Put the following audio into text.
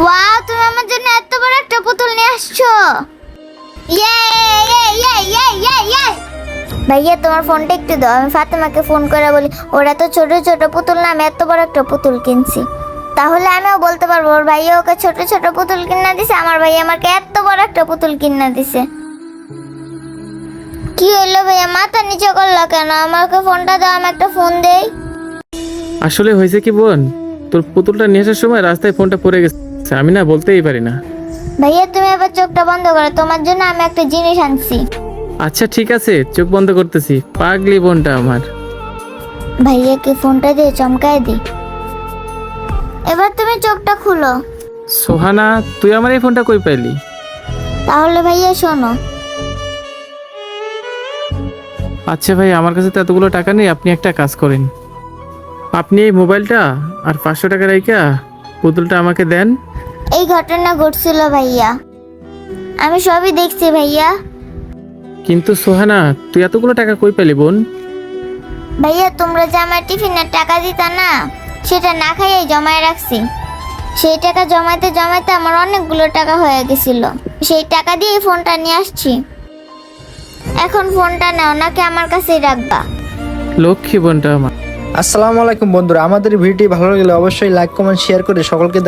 Wow, তুমি আমার জন্য এত বড় একটা পুতুল নিয়ে আসছো। ইয়ে ইয়ে ইয়ে ইয়ে ইয়ে ইয়ে। ভাইয়া তোমার ফোনটা একটু দাও, আমি ফাতেমাকে ফোন করে বলি ওরা তো ছোট ছোট পুতুল না, আমি এত বড় একটা পুতুল কিনছি। তাহলে আমিও বলতে পারবো ওর ভাইয়া ওকে ছোট ছোট পুতুল কিনা দিছে, আমার ভাইয়া আমাকে এত বড় একটা পুতুল কিনা দিছে। কি হইলো ভাইয়া, মাথা নিচে করলো কেন? আমাকে ফোনটা দাও, আমি একটা ফোন দেই। আসলে হয়েছে কি বোন, তোর পুতুলটা নিয়ে আসার সময় রাস্তায় ফোনটা পড়ে গেছে, আমি না বলতেই পারি না। ভাইয়া তুমি এবার চোখটা বন্ধ করো, তোমার জন্য আমি একটা জিনিস আনছি। আচ্ছা ঠিক আছে, চোখ বন্ধ করতেছি। পাগলি বোনটা আমার। ভাইয়াকে ফোনটা দিয়ে চমকায় দি। এবার তুমি চোখটা খুলো। সোহানা, তুই আমার এই ফোনটা কই পাইলি? তাহলে ভাইয়া শোনো। আচ্ছা ভাই, আমার কাছে তো এতগুলো টাকা নেই, আপনি একটা কাজ করেন, আপনি এই মোবাইলটা আর 500 টাকা রাইখা পুতুলটা আমাকে দেন। এই ঘটনা ঘটছিল ভাইয়া, আমি সবই দেখছি ভাইয়া। কিন্তু সোহানা, তুই এতগুলো টাকা কই পেলি বোন? ভাইয়া তোমরা যে আমার টিফিনের টাকা দিতা না, সেটা না খাইয়ে জমায় রাখছি। সেই টাকা জমাইতে জমাইতে আমার অনেকগুলো টাকা হয়ে গেছিল, সেই টাকা দিয়ে ফোনটা নিয়ে আসছি। এখন ফোনটা নাও, নাকি আমার কাছেই রাখবা? লক্ষ্মী বোনটা আমার। আসসালামু আলাইকুম বন্ধুরা, আমাদের ভিডিওটি ভালো লাগলে অবশ্যই লাইক কমেন্ট শেয়ার করে সকলকে